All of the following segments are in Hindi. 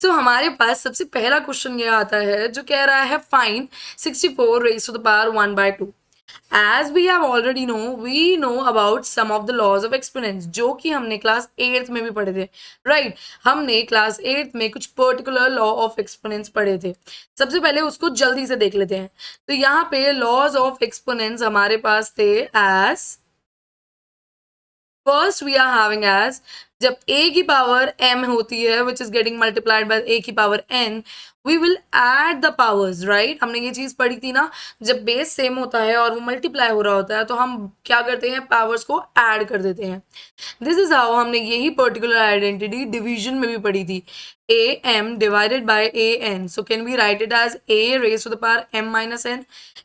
तो हमारे पास सबसे पहला क्वेश्चन ये आता है जो कह रहा है find 64 raised to the power 1/2। As we have already we know about some of the laws of exponents जो कि हमने क्लास 8th में भी पढ़े थे, राइट हमने क्लास 8th में कुछ पर्टिकुलर लॉ ऑफ एक्सपोनेंट्स पढ़े थे। सबसे पहले उसको जल्दी से देख लेते हैं। तो यहाँ पे लॉज ऑफ एक्सपोनेंट्स हमारे पास थे as first we are having as जब a की पावर m होती है which is getting multiplied by a की power n we will add the powers, right हमने ये चीज पढ़ी थी ना, जब बेस सेम होता है और वो मल्टीप्लाई हो रहा होता है तो हम क्या करते हैं, पावर्स को ऐड कर देते हैं। दिस इज हाउ हमने यही पर्टिकुलर आइडेंटिटी डिवीजन में भी पढ़ी थी, a m divided by a n, so can we write it as a raise to the power m minus n।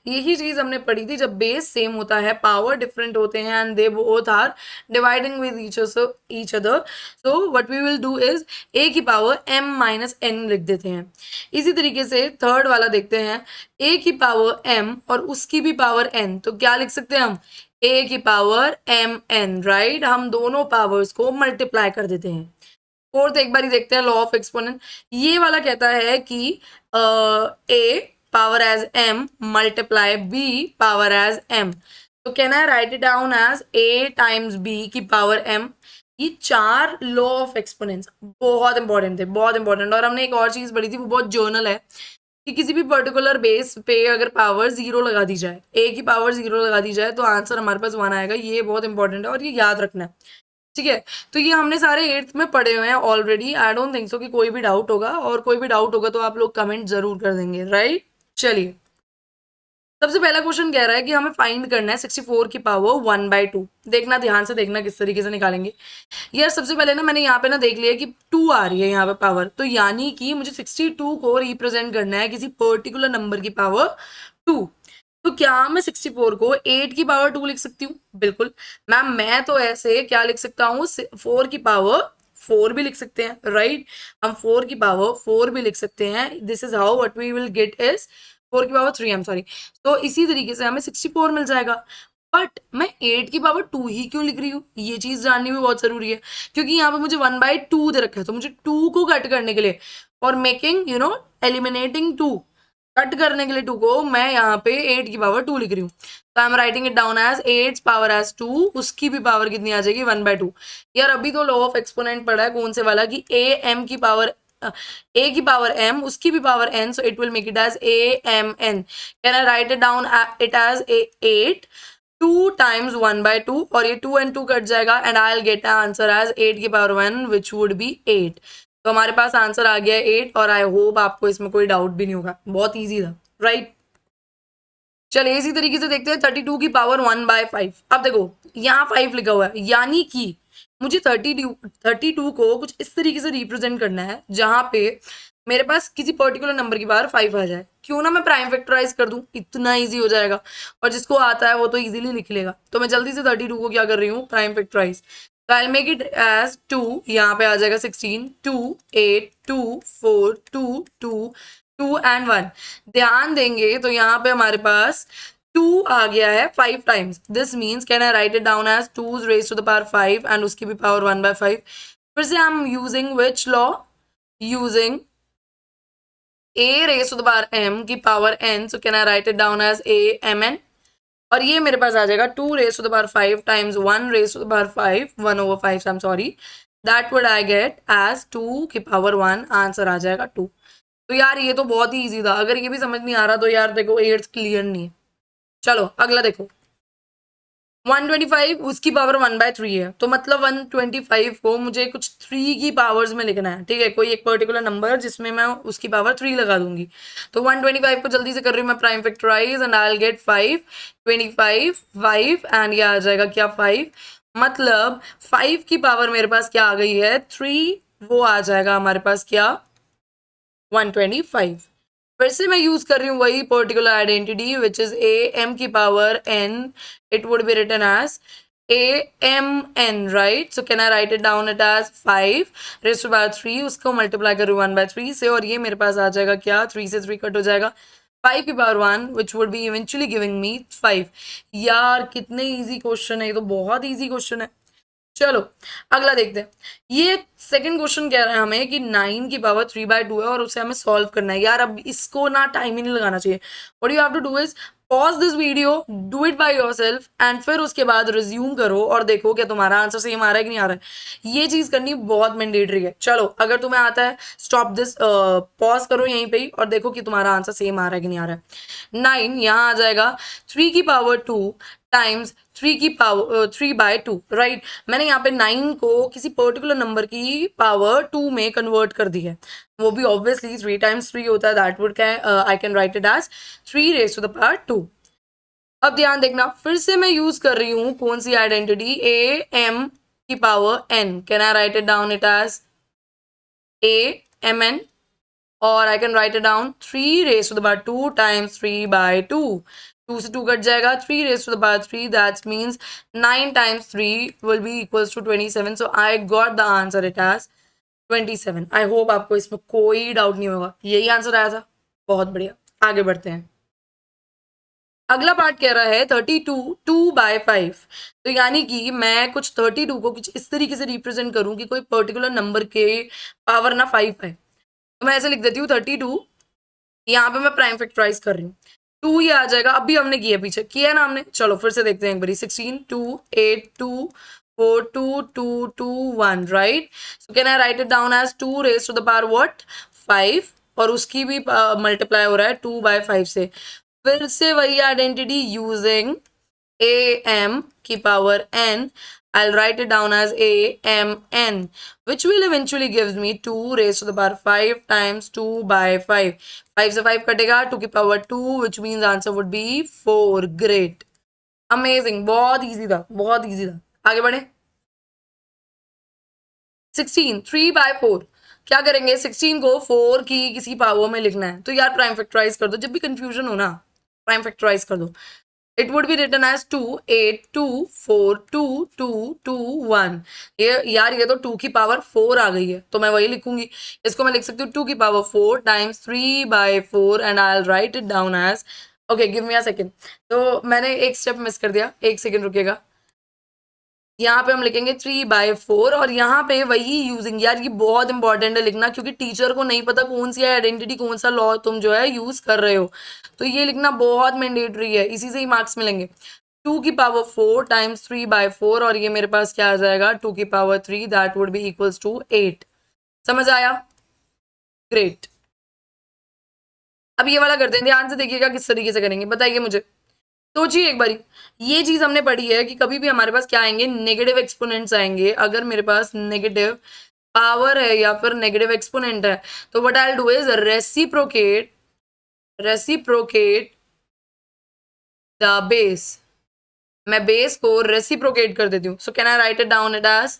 यही चीज हमने पढ़ी थी, जब बेस सेम होता है पावर डिफरेंट होते हैं and they both are dividing with each other, so what we will do is a की पावर m माइनस n लिख देते हैं। इसी तरीके से थर्ड वाला देखते हैं, a की पावर m और उसकी भी पावर n, तो क्या लिख सकते हैं हम, a की पावर m n, राइट हम दोनों पावर्स को मल्टीप्लाई कर देते हैं। फोर्थ एक बार ही देखते हैं लॉ ऑफ एक्सपोनेंट। ये वाला कहता है कि a power as m multiply b power as m, तो can I write it down as a times b की पावर m। ये चार लॉ ऑफ एक्सपोनेंट्स बहुत इंपॉर्टेंट थे, बहुत इंपॉर्टेंट। और हमने एक और चीज पढ़ी थी, वो बहुत जर्नल है, कि किसी भी पर्टिकुलर बेस पे अगर पावर 0 लगा दी जाए, a की पावर 0 लगा दी जाए तो आंसर हमारे पास 1 आएगा। ये बहुत इंपॉर्टेंट है और ये याद रखना है, ठीक है। तो ये हमने सारे 8th में पढ़े हुए हैं already. I don't think so कि कोई भी डाउट होगा, और कोई भी डाउट होगा तो आप लोग कमेंट जरूर कर देंगे, राइट। चलिए, सबसे पहला क्वेश्चन कह रहा है कि हमें फाइंड करना है 64 की पावर 1/2। देखना, ध्यान से देखना किस तरीके से निकालेंगे। यार सबसे पहले ना मैंने यहाँ पे ना देख लिया कि 2 आ रही है यहाँ पे पावर, तो यानी कि मुझे 62 को रिप्रेजेंट करना है किसी पर्टिकुलर नंबर की पावर 2। तो क्या मैं 64 को 8 की पावर 2 लिख सकती हूँ? बिल्कुल मैम, मैं तो ऐसे क्या लिख सकता हूँ, 4 की पावर 4 भी लिख सकते हैं, राइट हम 4 की पावर 4 भी लिख सकते हैं। This is how what we will get is 4 की पावर 3, आई एम सॉरी। तो इसी तरीके से हमें 64 मिल जाएगा। बट मैं 8 की पावर 2 ही क्यों लिख रही हूँ, ये चीज जाननी भी बहुत जरूरी है, क्योंकि यहाँ पे मुझे 1/2 दे रखा है, तो मुझे 2 को कट करने के लिए और मेकिंग एलिमिनेटिंग 2, कट करने के लिए 2 को मैं यहाँ पे 8 की पावर 2 लिख रही हूँ। तो I am writing it down as 8 power as 2, उसकी भी पावर कितनी आ जाएगी, 1/2। यार अभी तो लॉ ऑफ एक्सपोनेंट पढ़ा है, कौन से वाला, कि a m की पावर a की पावर m उसकी भी power n, so it will make it as a m n। can I write it down it as 8 2 times 1/2, और ये 2 and 2 कट जाएगा and I will get answer as 8 की पावर 1 विच वुड बी 8। तो हमारे पास आंसर आ गया 8, और आई होप आपको इसमें कोई डाउट भी नहीं होगा, बहुत ईजी था, राइट। चलिए इसी तरीके से देखते हैं 32 की पावर 1/5। अब देखो यहाँ 5 लिखा हुआ है, यानी कि मुझे 32 को कुछ इस तरीके से रिप्रेजेंट करना है जहां पे मेरे पास किसी पर्टिकुलर नंबर की पावर 5 आ जाए। क्यों ना मैं प्राइम फैक्टराइज कर दूं, इतना इजी हो जाएगा, और जिसको आता है वो तो इजीली लिख लेगा। तो मैं जल्दी से 32 को क्या कर रही हूँ, प्राइम फैक्टराइज। तो आई मेक इट एज 2, यहाँ पे आ जाएगा 16, 2 8 2 4 2 2 2 एंड 1। ध्यान देंगे तो यहाँ पे हमारे पास 2 आ गया है 5 times. This means can I write it down as 2 raise to the power 5 and उसकी भी पावर 1/5। फिर से हम using which law, using a raise to the power m की power n, so can I write it down as a m n। और ये मेरे पास आ जाएगा 2 raise to the power 5 times 1 raise to the power 5, 1/5, I am sorry, that would I get as 2 की पावर 1, आंसर आ जाएगा 2। तो यार ये तो बहुत ही इजी था, अगर ये भी समझ नहीं आ रहा तो यार देखो 8th क्लियर नहीं है। चलो अगला देखो, 125 उसकी पावर 1/3 है, तो मतलब 125 को मुझे कुछ 3 की पावर्स में लिखना है, ठीक है, कोई एक पर्टिकुलर नंबर जिसमें मैं उसकी पावर 3 लगा दूंगी। तो 125 को जल्दी से कर रही हूँ मैं prime factorize and I will get 5 25 5 एंड ये आ जाएगा क्या 5, मतलब 5 की पावर मेरे पास क्या आ गई है 3, वो आ जाएगा हमारे पास क्या 125। फिर से मैं यूज कर रही हूँ वही particular identity which is a m की power n, it would be written as a m n, right? So can I write it down it as 5 raised to power 3, उसको मल्टीप्लाई कर रही हूँ 1/3 से, और ये मेरे पास आ जाएगा क्या 3 से 3 कट हो जाएगा, 5 की power 1 which would be eventually giving me 5। यार कितने इजी क्वेश्चन है, ये तो बहुत इजी क्वेश्चन है। चलो अगला देखते हैं। ये सेकंड क्वेश्चन कह रहा है हमें कि 9 की पावर 3/2 है और उसे हमें सॉल्व करना है। यार अब इसको ना टाइम ही नहीं लगाना चाहिए। What you have to do is pause this video, do it by yourself and फिर उसके बाद रिज्यूम करो और देखो कि तुम्हारा आंसर सेम आ रहा है कि नहीं आ रहा है। ये चीज करनी बहुत मैंडेटरी है। चलो अगर तुम्हें आता है स्टॉप दिस, पॉज करो यहीं पे ही और देखो कि तुम्हारा आंसर सेम आ रहा है कि नहीं आ रहा है। 9 यहाँ आ जाएगा 3 की पावर 2 टाइम्स 3 की पावर 3/2, राइट। मैंने यहाँ पे 9 को किसी पर्टिकुलर नंबर की पावर 2 में कन्वर्ट कर दी है, वो भी ऑब्वियसली 3 टाइम्स 3 होता है, that would I can write it as 3 raised to the power 2। अब ध्यान देखना, फिर से मैं यूज कर रही हूँ कौन सी आइडेंटिटी, am की power n। Can I write it down it as amn, और I can write it down 3 raised to the power 2 times 3/2। 2 से 2 कट जाएगा, 3 raised to the power 3, that means 9 times 3 will be equals to 27, so I got the answer it as 27। I hope आपको इसमें कोई डाउट नहीं होगा, यही आंसर आया था। बहुत बढ़िया, आगे बढ़ते हैं। अगला पार्ट कह रहा है 32 2/5। तो यानी कि मैं कुछ 32 को कुछ इस तरीके से रिप्रेजेंट करूं कि कोई पर्टिकुलर नंबर के पावर ना 5 है। तो मैं ऐसे लिख देती हूँ 32, यहाँ पे मैं प्राइम फैक्टराइज कर रही हूँ, 2 ये आ जाएगा। अभी हमने किया, पीछे किया ना हमने, चलो फिर से देखते हैं एक बारी। 16 2 8 2 4 2 2 2 1, right. So can I write it down as 2 raised to the power what 5, और उसकी भी मल्टीप्लाई हो रहा है 2/5 से। फिर से वही आइडेंटिटी यूजिंग am की power n, I'll write it down as amn, which will eventually gives me 2 raised to the power 5 times 2/5। 5 से 5 कटेगा, 2 की power 2, which means answer would be 4। Great, amazing, बहुत इजी था, बहुत इजी था। आगे बढ़े। 16 3/4, क्या करेंगे, 16 को 4 की किसी पावर में लिखना है, तो यार प्राइम फैक्टराइज कर दो, जब भी कंफ्यूजन हो ना प्राइम फैक्टराइज कर दो। It would be written as 2 8 2 4 2 2 2 1। ये यार ये तो 2 की पावर 4 आ गई है, तो मैं वही लिखूंगी। इसको मैं लिख सकती हूँ 2 की power 4 times 3/4 and I will write it down as, okay give me a second. तो मैंने एक स्टेप मिस कर दिया, एक सेकंड रुकेगा। यहाँ पे हम लिखेंगे 3/4 और यहाँ पे वही यूजिंग, यार ये बहुत इंपॉर्टेंट है लिखना, क्योंकि टीचर को नहीं पता कौन सी आइडेंटिटी, कौन सा लॉ तुम जो है यूज कर रहे हो, तो ये लिखना बहुत मैंडेटरी है, इसी से ही मार्क्स मिलेंगे। 2 की पावर 4 टाइम्स 3/4, और ये मेरे पास क्या आ जाएगा 2 की power 3, that would be equals to 8। समझ आया, ग्रेट। अब ये वाला करते हैं, ध्यान से देखिएगा किस तरीके से करेंगे, बताइए मुझे। सोचिए एक बारी, ये चीज हमने पढ़ी है कि कभी भी हमारे पास क्या आएंगे, नेगेटिव एक्सपोनेंट्स आएंगे। अगर मेरे पास नेगेटिव पावर है या फिर नेगेटिव एक्सपोनेंट है, तो what I will do is reciprocate the base. मैं बेस को रेसिप्रोकेट कर देती हूँ। So can I write it down it as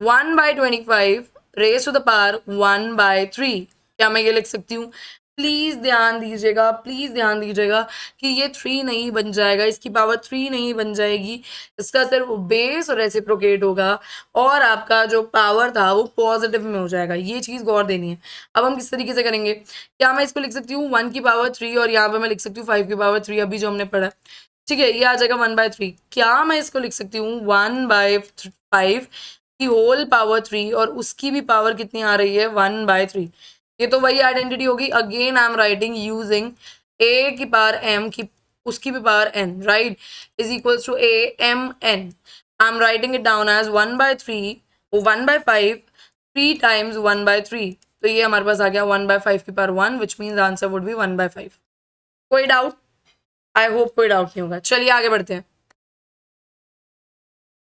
1/25 raise to the power 1/3। क्या मैं ये लिख सकती हूँ? प्लीज ध्यान दीजिएगा, प्लीज ध्यान दीजिएगा कि ये 3 नहीं बन जाएगा, इसकी पावर 3 नहीं बन जाएगी, इसका सिर्फ बेस रेसिप्रोकेट होगा और आपका जो पावर था वो पॉजिटिव में हो जाएगा। ये चीज गौर देनी है। अब हम किस तरीके से करेंगे, क्या मैं इसको लिख सकती हूँ 1 की पावर 3 और यहाँ पे मैं लिख सकती हूँ 5 की पावर 3, अभी जो हमने पढ़ा, ठीक है, ये आ जाएगा 1/3। क्या मैं इसको लिख सकती हूँ 1/5 की होल पावर 3 और उसकी भी पावर कितनी आ रही है 1/3। ये तो वही आइडेंटिटी होगी। Again I am writing using a की पावर m की उसकी भी power n, right, is equals to amn। I am writing it down as 1/5 3 times 1/3, तो ये हमारे पास आ गया 1/5 की power 1, which means answer would be 1/5। कोई डाउट? आई होप कोई डाउट नहीं होगा। चलिए आगे बढ़ते हैं।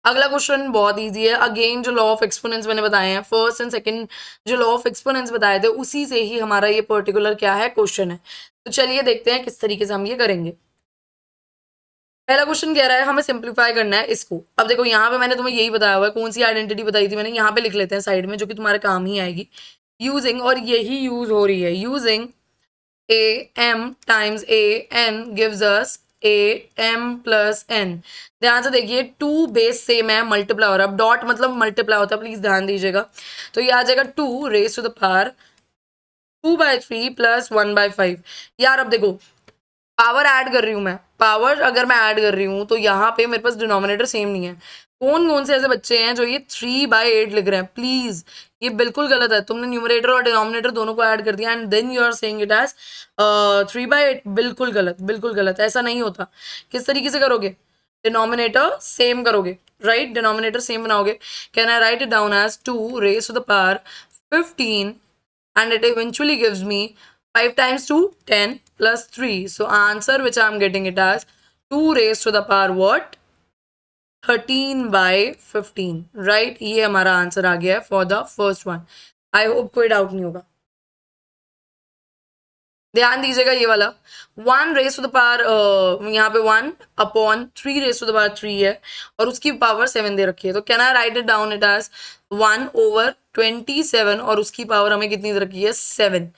अगला क्वेश्चन बहुत इजी है। अगेन जो लॉ ऑफ एक्सपोनेंट्स मैंने बताए हैं, फर्स्ट एंड सेकंड जो लॉ ऑफ एक्सपोनेंट्स बताए थे, उसी से ही हमारा ये पर्टिकुलर क्या है क्वेश्चन है। तो चलिए देखते हैं किस तरीके से हम ये करेंगे। पहला क्वेश्चन कह रहा है हमें सिंप्लीफाई करना है इसको। अब देखो यहाँ पे मैंने तुम्हें यही बताया हुआ है, कौन सी आइडेंटिटी बताई थी मैंने, यहाँ पे लिख लेते हैं साइड में, जो कि तुम्हारे काम ही आएगी। यूजिंग, और यही यूज हो रही है, using am times an gives us am plus n। ध्यान से देखिए 2 बेस सेम है, मल्टीप्लाई हो रहा है, अब डॉट मतलब मल्टीप्लाई होता है, प्लीज ध्यान दीजिएगा। तो ये आ जाएगा 2 raise to the power 2/3 plus 1/5। यार अब देखो पावर ऐड कर रही हूं मैं, पावर अगर मैं ऐड कर रही हूँ तो यहाँ पे मेरे पास डिनोमिनेटर सेम नहीं है, कौन कौन से ऐसे बच्चे हैं जो ये 3/8 लिख रहे हैं? प्लीज, ये बिल्कुल गलत है। तुमने न्यूमरेटर और डिनोमिनेटर दोनों को ऐड कर दिया and then you are saying it as 3/8। बिल्कुल गलत, बिल्कुल गलत, ऐसा नहीं होता। किस तरीके से करोगे? डिनोमिनेटर सेम करोगे, राइट? डिनोमिनेटर सेम बनाओगे। Can I write it down as 2 raised to the power 15 and it eventually gives me 5 times 2 10 plus 3. So answer which I am getting it as 2 raised to the power what? 13/15, right? ये हमारा आंसर आ गया है for the first one. I hope कोई डाउट नहीं होगा। ध्यान दीजिएगा ये वाला 1 raised to the power, यहाँ पे 1 upon 3 raised to the power 3 है और उसकी पावर 7 दे रखी है। तो can I write it down it as 1/27 और उसकी पावर हमें कितनी दे रखी है? 7।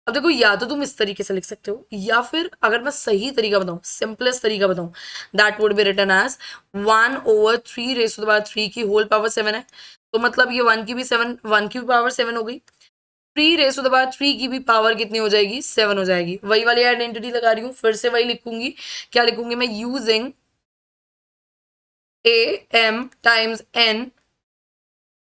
अब देखो, या तो तुम इस तरीके से लिख सकते हो, या फिर अगर मैं सही तरीका बताऊं, सिंपलेस्ट तरीका बताऊं, that would be written as 1/3 raised to the power 3 की होल पावर 7 है। तो मतलब ये 1 की भी 7, 1 की भी पावर 7 हो गई। 3 raised to the power 3 की भी पावर कितनी हो जाएगी? 7 हो जाएगी। वही वाली आइडेंटिटी लगा रही हूँ, फिर से वही लिखूंगी। क्या लिखूंगी मैं? Using am times n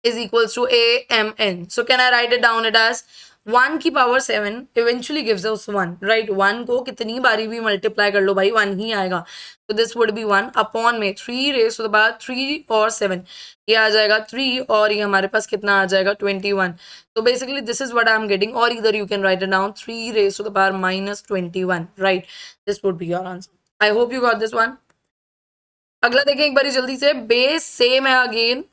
is equals to amn. So can I write it down it as 1 की power 7 eventually gives us 1, right? 1 को कितनी बारी भी मल्टीप्लाई कर लो भाई, 1 ही आएगा। तो दिस वुड बी 1 अपॉन में 3 raised to the power 3 और 7, ये आ जाएगा 3 और ये हमारे पास कितना आ जाएगा? 21। तो basically this is what I am getting, और इधर you can write it down 3 raised to the power -21, right? This would be your answer. I hope you got this one. अगला देखें एक बारी जल्दी से। बेस सेम है अगेन,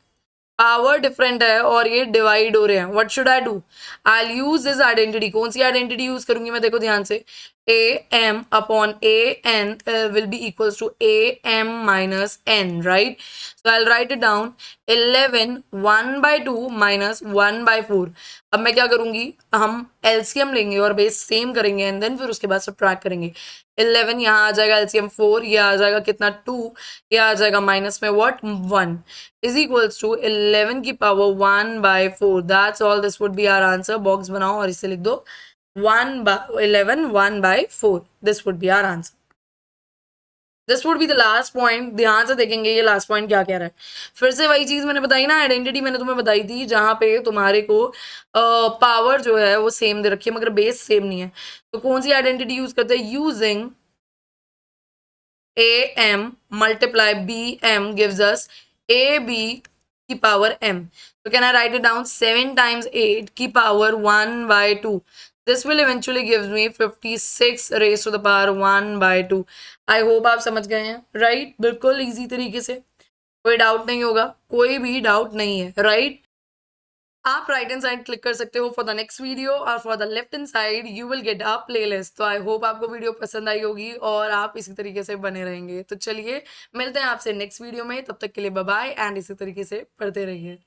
पावर डिफरेंट है और ये डिवाइड हो रहे हैं। What should I do? I use this identity. कौन सी आइडेंटिटी यूज करूंगी मैं? देखो ध्यान से, a m upon a n will be equals to a m minus n, right? So I write it down 11 1/2 minus 1/4। अब मैं क्या करूंगी? हम एलसीएम लेंगे और बेस सेम करेंगे एंड देन फिर उसके बाद सब्ट्रैक्ट करेंगे। 11 यहाँ आ जाएगा एलसीएम 4, ये आ जाएगा कितना? 2, ये आ जाएगा माइनस में व्हाट? 1 is equals to 11 की power 1/4। That's all, this would be our answer। Box बनाओ और इसे लिख दो 11 1/4। This would be our answer। This would be the last point। ध्यान से देखेंगे ये लास्ट पॉइंट क्या कह रहा है। फिर से वही चीज मैंने बताई ना, आइडेंटिटी मैंने तुम्हें बताई थी जहां पे तुम्हारे को पावर जो है वो सेम दे रखी है मगर बेस सेम नहीं है। तो कौन सी आइडेंटिटी यूज करते हैं? Using am multiply bm gives us ab की power m. So can I write it down? 7 times 8 की power 1/2. This will eventually gives me 56 raised to the power 1/2. I hope आप समझ गए हैं, राइट? बिल्कुल इजी तरीके से, कोई डाउट नहीं होगा, कोई भी डाउट नहीं है, राइट? आप राइट हैंड साइड क्लिक कर सकते हो फॉर द नेक्स्ट वीडियो और for the left hand side you will get a playlist. तो आई होप आपको वीडियो पसंद आई होगी और आप इसी तरीके से बने रहेंगे। तो चलिए मिलते हैं आपसे नेक्स्ट वीडियो में, तब तक के लिए बाय बाय एंड इसी तरीके से पढ़ते रहिए।